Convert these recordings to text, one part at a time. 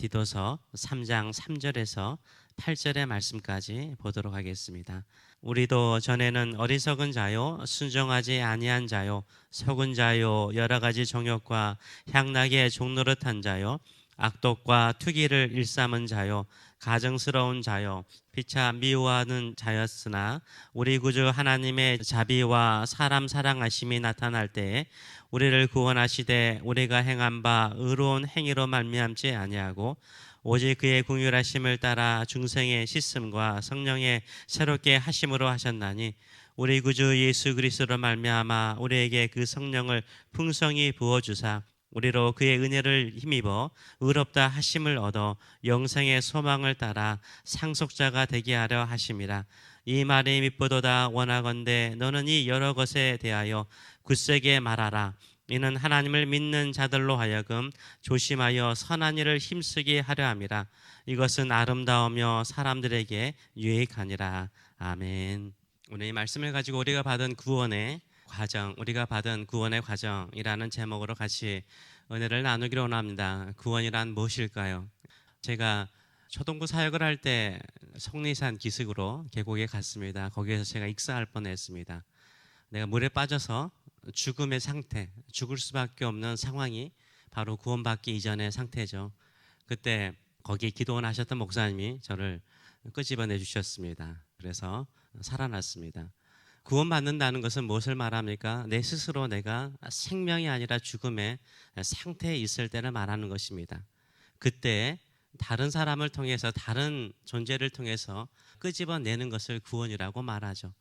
디도서 3장 3절에서 8절의 말씀까지 보도록 하겠습니다. 우리도 전에는 어리석은 자요 순종하지 아니한 자요 속은 자요 여러 가지 정욕과 향락의 종노릇한 자요 악독과 투기를 일삼은 자요 가증스러운 자요 피차 미워하는 자였으나 우리 구주 하나님의 자비와 사람 사랑하심이 나타날 때에 우리를 구원하시되 우리가 행한 바 의로운 행위로 말미암지 아니하고 오직 그의 긍휼하심을 따라 중생의 씻음과 성령의 새롭게 하심으로 하셨나니 우리 구주 예수 그리스도로 말미암아 우리에게 그 성령을 풍성히 부어주사 우리로 그의 은혜를 힘입어 의롭다 하심을 얻어 영생의 소망을 따라 상속자가 되게 하려 하심이라. 이 말이 미쁘도다 원하건대 너는 이 여러 것에 대하여 굳세게 말하라. 이는 하나님을 믿는 자들로 하여금 조심하여 선한 일을 힘쓰게 하려 함이라. 이것은 아름다우며 사람들에게 유익하니라. 아멘. 오늘 이 말씀을 가지고 우리가 받은 구원의 과정이라는 제목으로 같이 은혜를 나누기로 원합니다. 구원이란 무엇일까요? 제가 초등부 사역을 할 때 속리산 기슭으로 계곡에 갔습니다. 거기에서 제가 익사할 뻔했습니다. 내가 물에 빠져서 죽음의 상태, 죽을 수밖에 없는 상황이 바로 구원받기 이전의 상태죠. 그때 거기 기도원 하셨던 목사님이 저를 끄집어내 주셨습니다. 그래서 살아났습니다. 구원받는다는 것은 무엇을 말합니까? 내 스스로 내가 생명이 아니라 죽음의 상태에 있을 때를 말하는 것입니다. 그때 다른 사람을 통해서 다른 존재를 통해서 끄집어내는 것을 구원이라고 말하죠.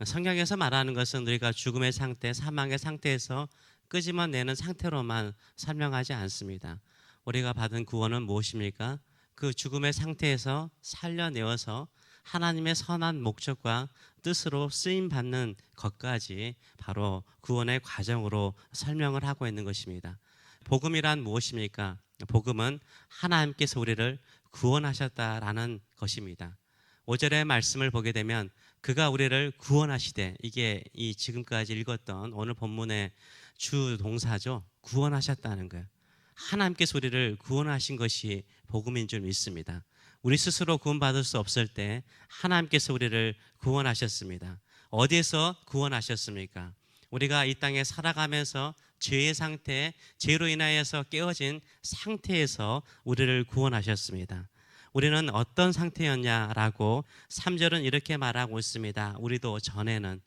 성경에서 말하는 것은 우리가 죽음의 상태, 사망의 상태에서 끄집어내는 상태로만 설명하지 않습니다. 우리가 받은 구원은 무엇입니까? 그 죽음의 상태에서 살려내어서 하나님의 선한 목적과 뜻으로 쓰임받는 것까지 바로 구원의 과정으로 설명을 하고 있는 것입니다. 복음이란 무엇입니까? 복음은 하나님께서 우리를 구원하셨다라는 것입니다. 5절의 말씀을 보게 되면 그가 우리를 구원하시되, 이게 이 지금까지 읽었던 오늘 본문의 주 동사죠. 구원하셨다는 거예요. 하나님께서 우리를 구원하신 것이 복음인 줄 믿습니다. 우리 스스로 구원받을 수 없을 때 하나님께서 우리를 구원하셨습니다. 어디에서 구원하셨습니까? 우리가 이 땅에 살아가면서 죄의 상태, 죄로 인하여서 깨어진 상태에서 우리를 구원하셨습니다. 우리는 어떤 상태였냐라고 3절은 이렇게 말하고 있습니다. 우리도 전에는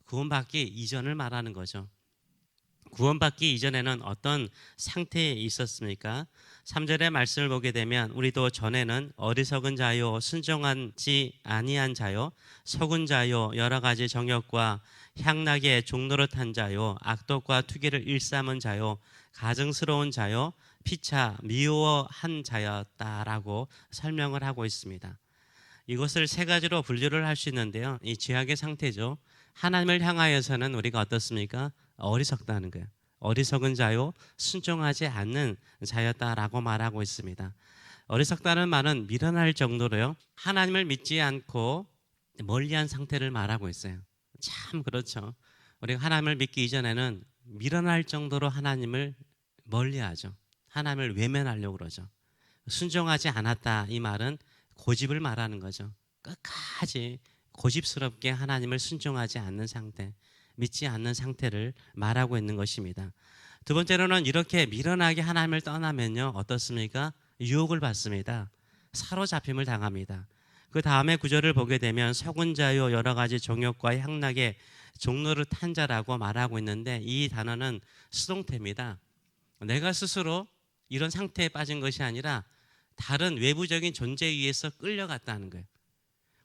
구원받기 이전을 말하는 거죠. 구원받기 이전에는 어떤 상태에 있었습니까? 3절의 말씀을 보게 되면 우리도 전에는 어리석은 자요 순종하지 아니한 자요 속은 자요 여러 가지 정욕과 향락의 종노릇한 자요 악독과 투기를 일삼은 자요 가증스러운 자요 피차 미워한 자였다라고 설명을 하고 있습니다. 이것을 세 가지로 분류를 할 수 있는데요. 이 죄악의 상태죠. 하나님을 향하여서는 우리가 어떻습니까? 어리석다는 거예요. 어리석은 자요 순종하지 않는 자였다라고 말하고 있습니다. 어리석다는 말은 미련할 정도로요 하나님을 믿지 않고 멀리한 상태를 말하고 있어요. 참 그렇죠. 우리가 하나님을 믿기 이전에는 미련할 정도로 하나님을 멀리하죠. 하나님을 외면하려고 그러죠. 순종하지 않았다, 이 말은 고집을 말하는 거죠. 끝까지 고집스럽게 하나님을 순종하지 않는 상태, 믿지 않는 상태를 말하고 있는 것입니다. 두 번째로는 이렇게 미련하게 하나님을 떠나면요 어떻습니까? 유혹을 받습니다. 사로잡힘을 당합니다. 그 다음에 구절을 보게 되면 속은 자요 여러 가지 정욕과 향락의 종로를 탄 자라고 말하고 있는데, 이 단어는 수동태입니다. 내가 스스로 이런 상태에 빠진 것이 아니라 다른 외부적인 존재에 의해서 끌려갔다는 거예요.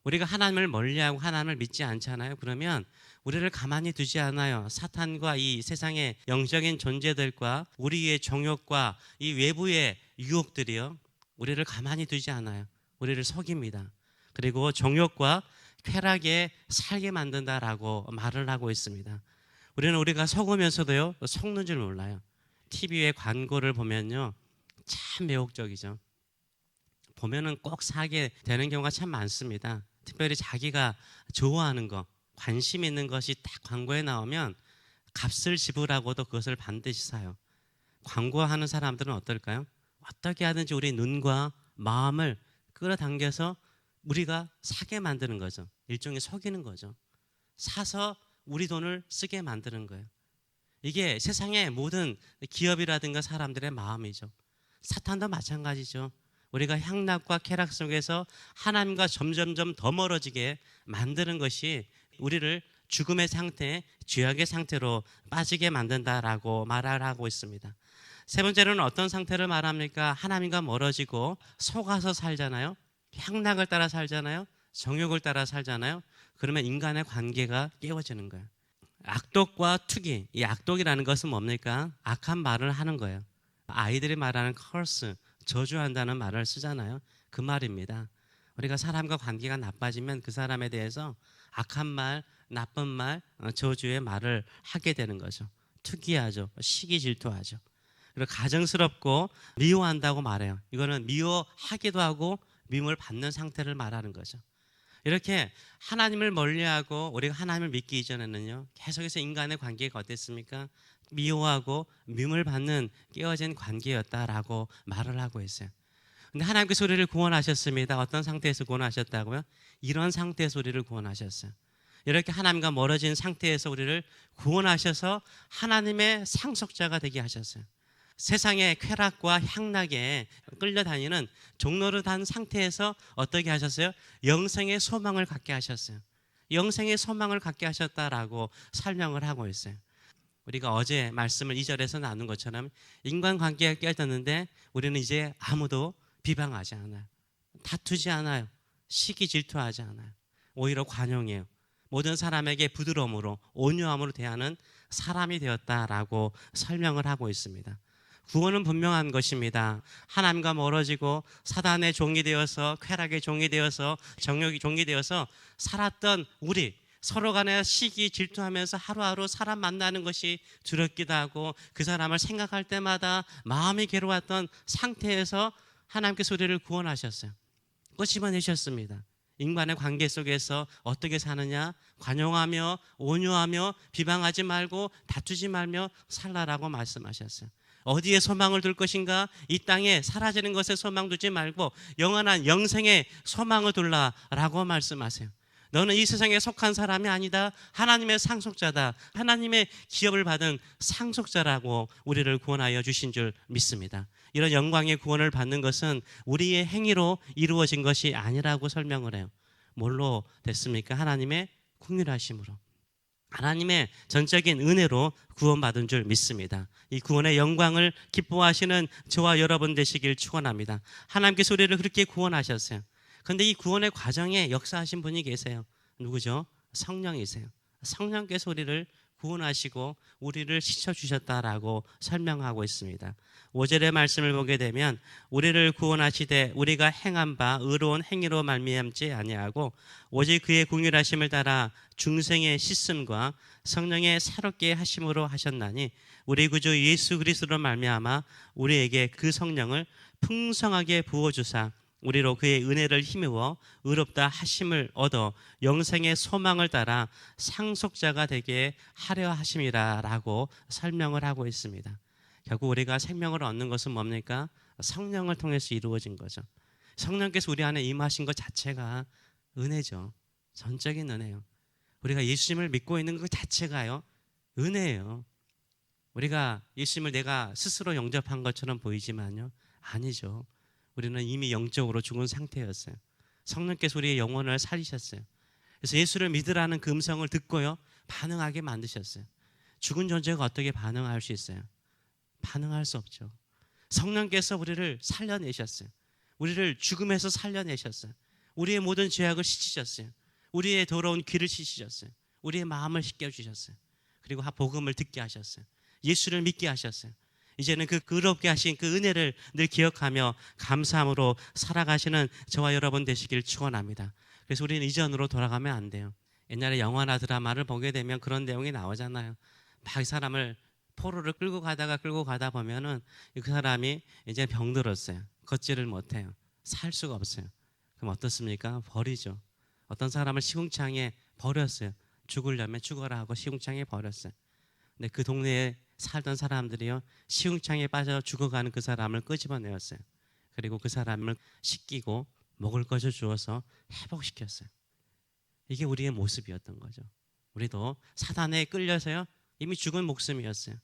우리가 하나님을 멀리하고 하나님을 믿지 않잖아요. 그러면 우리를 가만히 두지 않아요. 사탄과 이 세상의 영적인 존재들과 우리의 정욕과 이 외부의 유혹들이요 우리를 가만히 두지 않아요. 우리를 속입니다. 그리고 정욕과 쾌락에 살게 만든다라고 말을 하고 있습니다. 우리가 속으면서도요 속는 줄 몰라요. TV의 광고를 보면요 참 매혹적이죠. 보면은 꼭 사게 되는 경우가 참 많습니다. 특별히 자기가 좋아하는 거, 관심 있는 것이 딱 광고에 나오면 값을 지불하고도 그것을 반드시 사요. 광고하는 사람들은 어떨까요? 어떻게 하든지 우리 눈과 마음을 끌어당겨서 우리가 사게 만드는 거죠. 일종의 속이는 거죠. 사서 우리 돈을 쓰게 만드는 거예요. 이게 세상의 모든 기업이라든가 사람들의 마음이죠. 사탄도 마찬가지죠. 우리가 향락과 쾌락 속에서 하나님과 점점점 더 멀어지게 만드는 것이 우리를 죽음의 상태, 죄악의 상태로 빠지게 만든다라고 말을 하고 있습니다. 세 번째로는 어떤 상태를 말합니까? 하나님과 멀어지고 속아서 살잖아요. 향락을 따라 살잖아요. 정욕을 따라 살잖아요. 그러면 인간의 관계가 깨어지는 거예요. 악독과 투기, 이 악독이라는 것은 뭡니까? 악한 말을 하는 거예요. 아이들이 말하는 curse, 저주한다는 말을 쓰잖아요. 그 말입니다. 우리가 사람과 관계가 나빠지면 그 사람에 대해서 악한 말, 나쁜 말, 저주의 말을 하게 되는 거죠. 투기하죠. 시기 질투하죠. 그리고 가증스럽고 미워한다고 말해요. 이거는 미워하기도 하고 미움을 받는 상태를 말하는 거죠. 이렇게 하나님을 멀리하고 우리가 하나님을 믿기 이전에는요, 계속해서 인간의 관계가 어땠습니까? 미워하고 미움을 받는 깨어진 관계였다라고 말을 하고 있어요. 근데 하나님께서 우리를 구원하셨습니다. 어떤 상태에서 구원하셨다고요? 이런 상태에서 우리를 구원하셨어요. 이렇게 하나님과 멀어진 상태에서 우리를 구원하셔서 하나님의 상속자가 되게 하셨어요. 세상의 쾌락과 향락에 끌려다니는 종노릇한 상태에서 어떻게 하셨어요? 영생의 소망을 갖게 하셨어요. 영생의 소망을 갖게 하셨다라고 설명을 하고 있어요. 우리가 어제 말씀을 2절에서 나눈 것처럼 인간관계가 깨졌는데 우리는 이제 아무도 비방하지 않아요. 다투지 않아요. 시기 질투하지 않아요. 오히려 관용해요. 모든 사람에게 부드러움으로 온유함으로 대하는 사람이 되었다라고 설명을 하고 있습니다. 구원은 분명한 것입니다. 하나님과 멀어지고 사단의 종이 되어서 쾌락의 종이 되어서 정욕의 종이 되어서 살았던 우리 서로 간에 시기 질투하면서 하루하루 사람 만나는 것이 두렵기도 하고 그 사람을 생각할 때마다 마음이 괴로웠던 상태에서 하나님께서 우리를 구원하셨어요. 끄집어내셨습니다. 인간의 관계 속에서 어떻게 사느냐? 관용하며 온유하며 비방하지 말고 다투지 말며 살라라고 말씀하셨어요. 어디에 소망을 둘 것인가? 이 땅에 사라지는 것에 소망 두지 말고 영원한 영생에 소망을 둘라라고 말씀하세요. 너는 이 세상에 속한 사람이 아니다. 하나님의 상속자다. 하나님의 기업을 받은 상속자라고 우리를 구원하여 주신 줄 믿습니다. 이런 영광의 구원을 받는 것은 우리의 행위로 이루어진 것이 아니라고 설명을 해요. 뭘로 됐습니까? 하나님의 긍휼하심으로. 하나님의 전적인 은혜로 구원받은 줄 믿습니다. 이 구원의 영광을 기뻐하시는 저와 여러분 되시길 축원합니다. 하나님께서 우리를 그렇게 구원하셨어요. 그런데 이 구원의 과정에 역사하신 분이 계세요. 누구죠? 성령이세요. 성령께서 우리를 구원하시고 우리를 씻어주셨다라고 설명하고 있습니다. 5절의 말씀을 보게 되면 우리를 구원하시되 우리가 행한 바 의로운 행위로 말미암지 아니하고 오직 그의 긍휼하심을 따라 중생의 씻음과 성령의 새롭게 하심으로 하셨나니 우리 구주 예수 그리스도로 말미암아 우리에게 그 성령을 풍성하게 부어주사 우리로 그의 은혜를 힘입어 의롭다 하심을 얻어 영생의 소망을 따라 상속자가 되게 하려 하심이라라고 설명을 하고 있습니다. 결국 우리가 생명을 얻는 것은 뭡니까? 성령을 통해서 이루어진 거죠. 성령께서 우리 안에 임하신 것 자체가 은혜죠. 전적인 은혜요. 우리가 예수님을 믿고 있는 것 자체가요, 은혜예요. 우리가 예수님을 내가 스스로 영접한 것처럼 보이지만요, 아니죠. 우리는 이미 영적으로 죽은 상태였어요. 성령께서 우리의 영혼을 살리셨어요. 그래서 예수를 믿으라는 그 음성을 듣고요, 반응하게 만드셨어요. 죽은 존재가 어떻게 반응할 수 있어요? 반응할 수 없죠. 성령께서 우리를 살려내셨어요. 우리를 죽음에서 살려내셨어요. 우리의 모든 죄악을 씻으셨어요. 우리의 더러운 귀를 씻으셨어요. 우리의 마음을 씻겨주셨어요. 그리고 복음을 듣게 하셨어요. 예수를 믿게 하셨어요. 이제는 그 의롭게 하신 그 은혜를 늘 기억하며 감사함으로 살아가시는 저와 여러분 되시길 축원합니다. 그래서 우리는 이전으로 돌아가면 안 돼요. 옛날에 영화나 드라마를 보게 되면 그런 내용이 나오잖아요. 막 사람을 포로를 끌고 가다 보면은 그 사람이 이제 병들었어요. 걷지를 못해요. 살 수가 없어요. 그럼 어떻습니까? 버리죠. 어떤 사람을 시궁창에 버렸어요. 죽으려면 죽어라 하고 시궁창에 버렸어요. 근데 그 동네에 살던 사람들이요, 시궁창에 빠져 죽어가는 그 사람을 끄집어내었어요. 그리고 그 사람을 씻기고 먹을 것을 주어서 회복시켰어요. 이게 우리의 모습이었던 거죠. 우리도 사단에 끌려서요, 이미 죽은 목숨이었어요.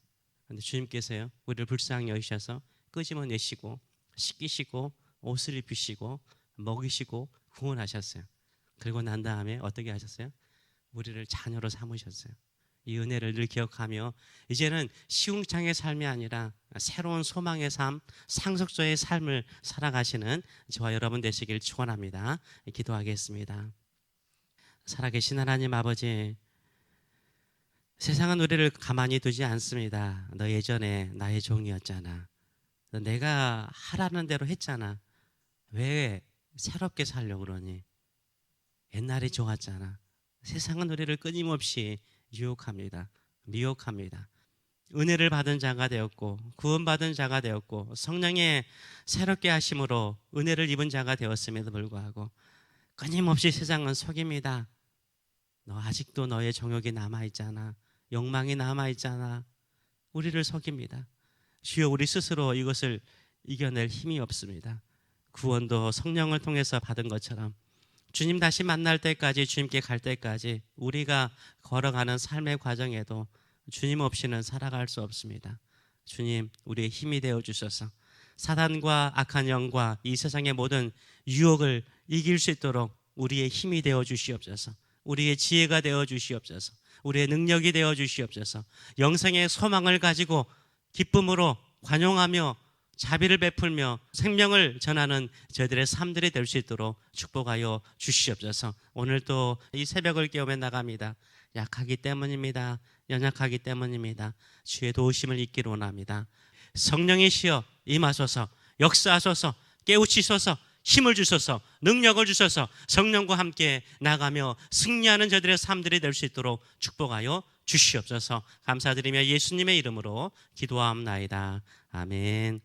그런데 주님께서요, 우리를 불쌍히 여기셔서 끄집어내시고 씻기시고 옷을 입히시고 먹이시고 구원하셨어요. 그리고 난 다음에 어떻게 하셨어요? 우리를 자녀로 삼으셨어요. 이 은혜를 늘 기억하며 이제는 시궁창의 삶이 아니라 새로운 소망의 삶, 상속자의 삶을 살아가시는 저와 여러분 되시길 축원합니다. 기도하겠습니다. 살아계신 하나님 아버지, 세상은 우리를 가만히 두지 않습니다. 너 예전에 나의 종이었잖아. 너 내가 하라는 대로 했잖아. 왜 새롭게 살려고 그러니? 옛날이 좋았잖아. 세상은 우리를 끊임없이 유혹합니다. 미혹합니다. 은혜를 받은 자가 되었고 구원받은 자가 되었고 성령의 새롭게 하심으로 은혜를 입은 자가 되었음에도 불구하고 끊임없이 세상은 속입니다. 너 아직도 너의 정욕이 남아있잖아. 욕망이 남아있잖아. 우리를 속입니다. 주여, 우리 스스로 이것을 이겨낼 힘이 없습니다. 구원도 성령을 통해서 받은 것처럼 주님 다시 만날 때까지, 주님께 갈 때까지 우리가 걸어가는 삶의 과정에도 주님 없이는 살아갈 수 없습니다. 주님, 우리의 힘이 되어 주셔서 사단과 악한 영과 이 세상의 모든 유혹을 이길 수 있도록 우리의 힘이 되어 주시옵소서. 우리의 지혜가 되어 주시옵소서. 우리의 능력이 되어 주시옵소서. 영생의 소망을 가지고 기쁨으로 관용하며 자비를 베풀며 생명을 전하는 저희들의 삶들이 될 수 있도록 축복하여 주시옵소서. 오늘도 이 새벽을 깨우며 나갑니다. 약하기 때문입니다. 연약하기 때문입니다. 주의 도우심을 잊기를 원합니다. 성령이시여 임하소서, 역사하소서, 깨우치소서, 힘을 주소서, 능력을 주소서. 성령과 함께 나가며 승리하는 저들의 삶들이 될 수 있도록 축복하여 주시옵소서. 감사드리며 예수님의 이름으로 기도하옵나이다. 아멘.